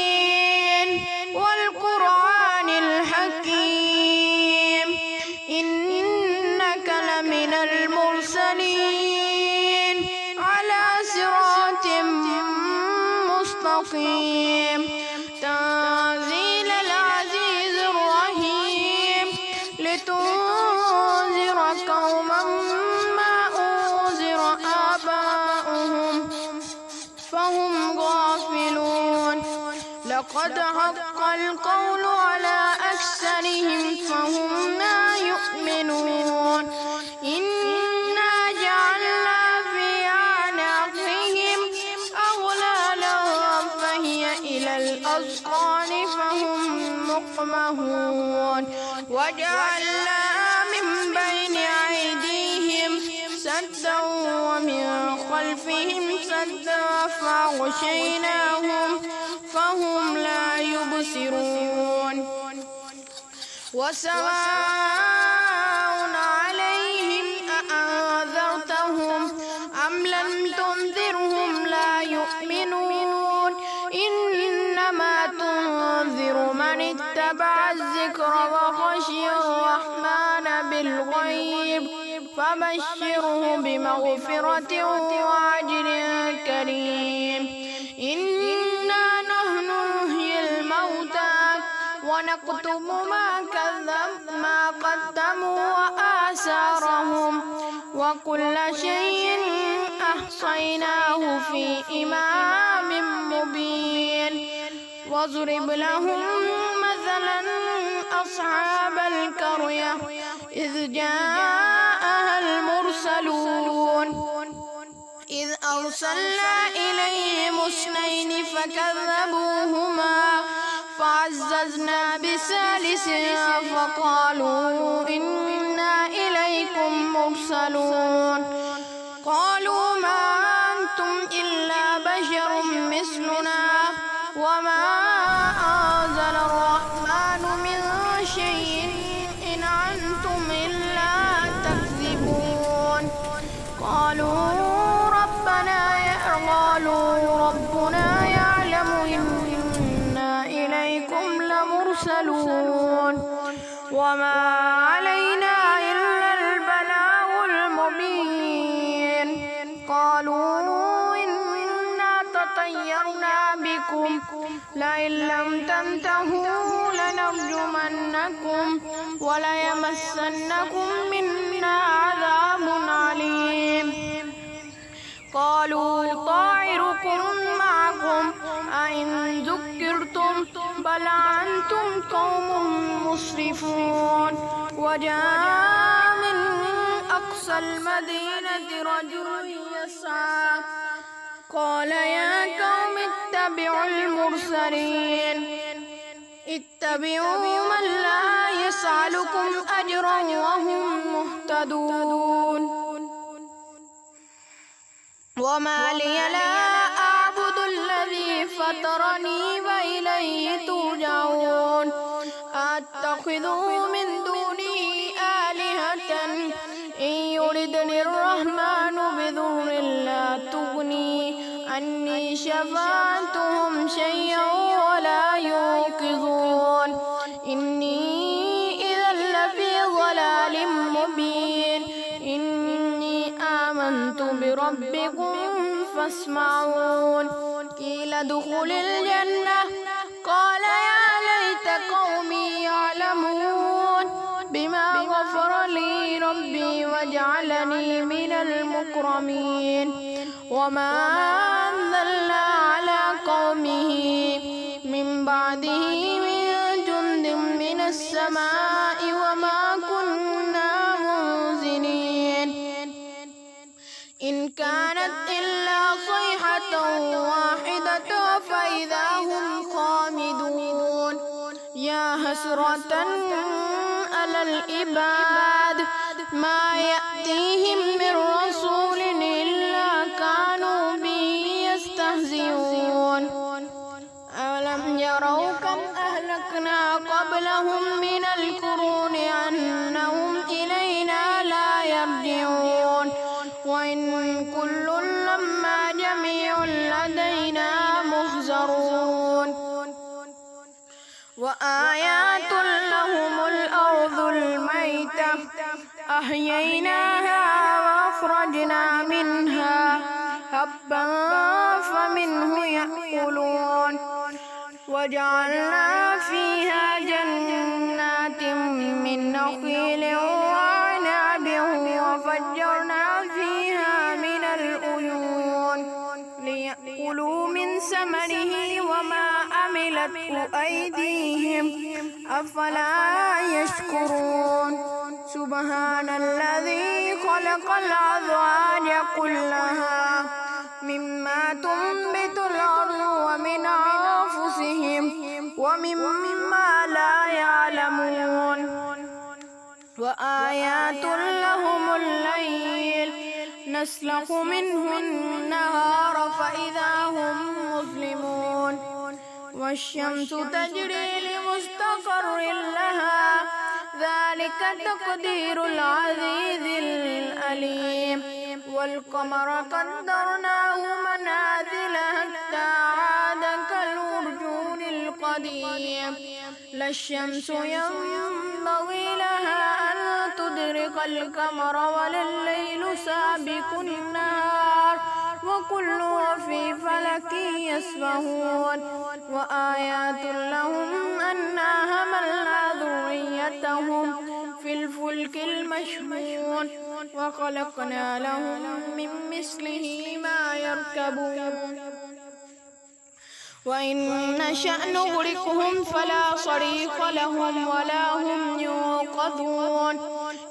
ياسين والقرآن الحكيم إنك لمن المرسلين على صراط مستقيم تنزيل العزيز الرحيم لتنذر قوما ما أنذر آباؤهم فهم غافلون لقد حق القول على أكثرهم فهم لا يؤمنون إنا جعلنا في أعناقهم أغلالا فهي إلى الأذقان فهم مقمحون وجعلنا من بين أيديهم سدا ومن خلفهم سدا فأغشيناهم فهم لا يبصرون وسواء عليهم أأنذرتهم أم لم تنذرهم لا يؤمنون إنما تنذر من اتبع الذكر وخشي الرحمن بالغيب فبشره بمغفرة وأجر كريم إنا نحن نحيي الموتى ونكتب ما قدموا وآثارهم وكل شيء أحصيناه في إمام مبين واضرب لهم مثلا أصحاب القرية إذ جاءها المرسلون إذ أرسلنا إليهم اثنين فكذبوهما فعززنا بثالث فقالوا إنا إليكم مرسلون قالوا ما أنتم إلا بشر مثلنا وما أنزل الرحمن من شيء إن أنتم إلا تكذبون قالوا ربنا يعلم إنا إليكم لمرسلون وما علينا إلا البلاغ المبين قالوا إنا تطيرنا بكم لئن لم تنتهوا لنرجمنكم وليمسنكم منا عذاب عليم قالوا طائركم معكم أئن ذكرتم بل أنتم قوم مسرفون وجاء من أقصى المدينة رجل يسعى قال يا قوم اتبعوا المرسلين اتبعوا من لا يسألكم أجرا وهم مهتدون وما لي لا أعبد الذي فطرني وإليه ترجعون أتخذ من دونه آلهة إن يردني الرحمن بضر لا تغني عني شفاعتهم شيئا ولا ينقذون إني إذا لفي ضلال مبين إني آمنت بربكم فاسمعون قيل ادخل الجنة قال يا ليت قومي يعلمون بما غفر لي ربي وجعلني من المكرمين وما أنزلنا على قومه من بعده من جند من السماء وما كنا منزلين إن كانت إلا صيحة واحدة فإذا هم خامدون يا حسرة على العباد ما يأتيهم من رسول إلا كانوا به يستهزئون أولم يروا كم أهلكنا قبلهم من القرون أنهم إلينا لا يرجعون وإن كل لما جميع لدينا وآيات لهم الأرض الميتة أحييناها وأخرجنا منها حبا فمنه يأكلون وجعلنا فيها جنات من نخيل وعنب وفجرنا فيها من العيون ليأكلوا من ثمره وما عملته أيديهم أفلا يشكرون سبحان الذي خلق الأزواج كلها مما تنبت الأرض ومن أنفسهم ومما لا يعلمون وآيات لهم الليل نسلخ منه النهار فإذا هم مظلمون والشمس تجري لمستقر لها ذلك تقدير العزيز العليم والقمر قدرناه منازل حتى عاد كالعرجون القديم لا الشمس ينبغي لها أن تدرك القمر ولا الليل سابق النهار وكل في فلك يسبحون وآيات لهم أنا حملنا ذريتهم في الفلك المشحون وخلقنا لهم من مثله ما يركبون وإن نشأ نغرقهم فلا صريخ لهم ولا هم ينقذون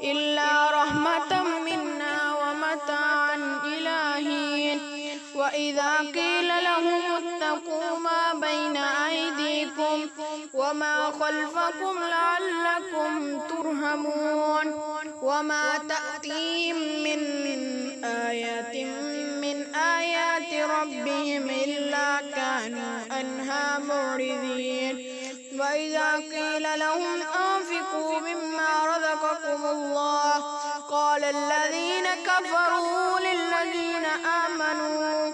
إلا رحمة منا ومتاعا إلى حين وإذا قيل لهم اتقوا ما بين أيديكم وما خلفكم لعلكم ترحمون وما تأتيهم من آيات من آيات ربهم إلا كانوا عنها معرضين وإذا قيل لهم أنفقوا مما رزقكم الله قال الذين كفروا للذين آمنوا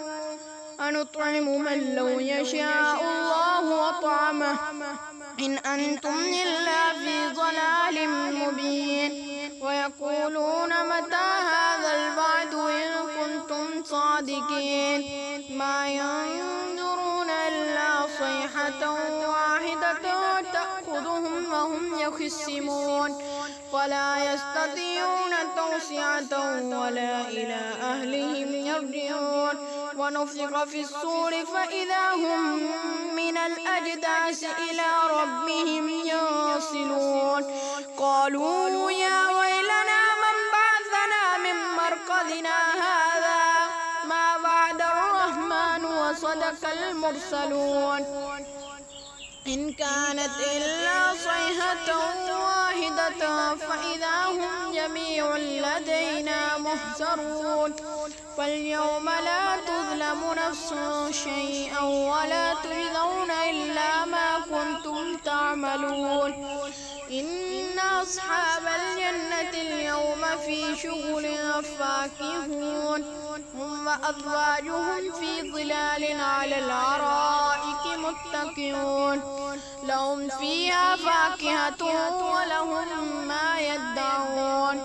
أنطعم من لو يشاء الله أطعمه إن أنتم إلا في ضلال مبين ويقولون متى هذا الوعد إن كنتم صادقين ما ينظرون إلا صيحة واحدة تأخذهم وهم يخصمون ولا يستطيعون توصية ولا إلى أهلهم يرجعون ونفخ في الصور فإذا هم من الأجداث إلى ربهم ينسلون قالوا يا ويلنا من بعثنا من مرقدنا هذا ما وعد الرحمن وصدق المرسلون إن كانت إلا صيحة واحدة فإذا هم جميع لدينا محضرون فاليوم لا تظلم نفس شيئا ولا تجزون إلا ما كنتم تعملون إن أصحاب الجنة اليوم في شغل فاكهون هم وأزواجهم في ظلال على الأرائك متكئون لهم فيها فاكهة ولهم ما يدعون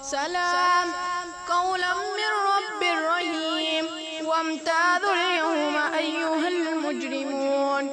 سلام قولا من رب رحيم وامتازوا اليوم أيها المجرمون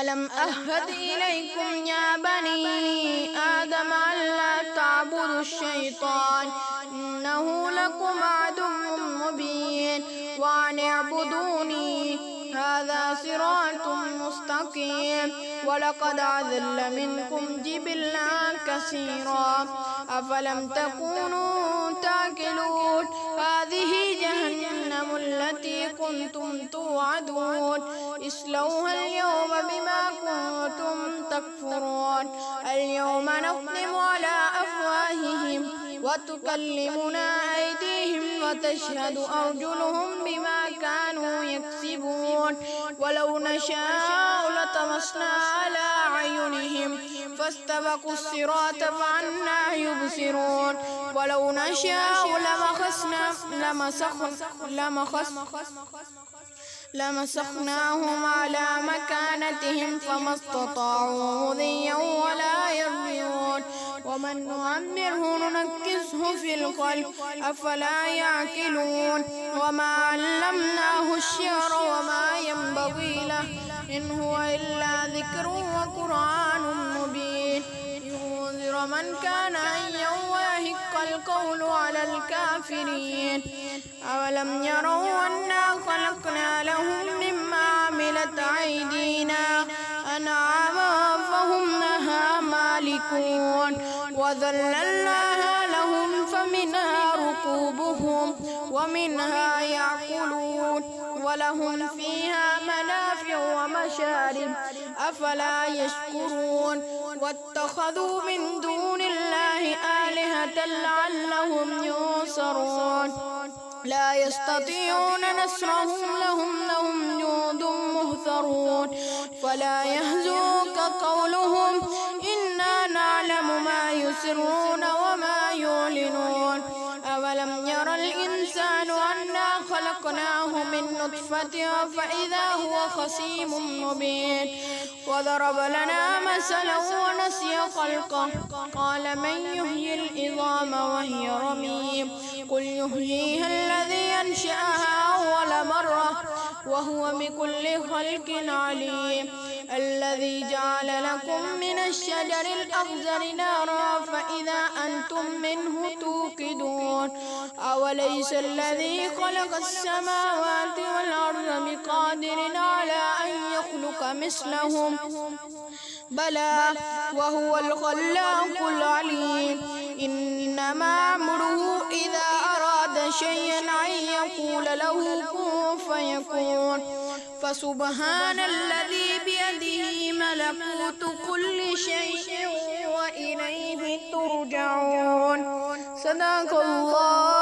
ألم أهد إليكم يا بني آدم ألا تعبدوا الشيطان إنه لكم عدو مبين وأن اعبدوني هذا صراط مستقيم ولقد أضل منكم جبلا كثيرا أفلم تكونوا تأكلون هذه جهنم التي كنتم توعدون اصلوها اليوم بما كنتم تكفرون اليوم نختم على أفواههم وتكلمنا أيديهم وتشهد أرجلهم بما كانوا يكسبون ولو نشاء لطمسنا على أعينهم فاستبقوا الصراط فأنى يبصرون ولو نشاء لمسخناهم على مكانتهم فما استطاعوا مضيا ولا يرجعون ومن نعمره ننكسه في الخلق أفلا يعقلون وما علمناه الشعر وما ينبغي له إن هو إلا ذكر وقرآن مبين لينذر من كان حيا ويحق القول على الكافرين أولم يروا أنا خلقنا لهم مما عملت أيدينا أنعاما فهم لها مالكون وذللناها لهم فمنها ركوبهم ومنها يأكلون ولهم فيها منافع ومشارب أفلا يشكرون واتخذوا من دون الله آلهة لعلهم ينصرون لا يستطيعون نصرهم لهم جند مهترون فلا يهزوك قولهم إنا نعلم ما يسرون وما يعلنون أولم ير الإنسان أنا خلقناه من نطفة فإذا هو خصيم مبين وضرب لنا مثلا ونسي خلقه قال من يحيي العظام وهي رميم قل يحييها الذي أنشأها أول مرة وهو بكل خلق عليم الذي جعل لكم من الشجر الأخضر نارا فإذا أنتم منه توقدون أوليس الذي خلق السماوات والأرض بقادر على أن يخلق مثلهم بلى وهو الخلاق العليم إنما أمره إذا أراد شيئا أن يقول له كن فيكون فسبحان الذي بيده ملكوت كل شيء وإليه ترجعون صدق الله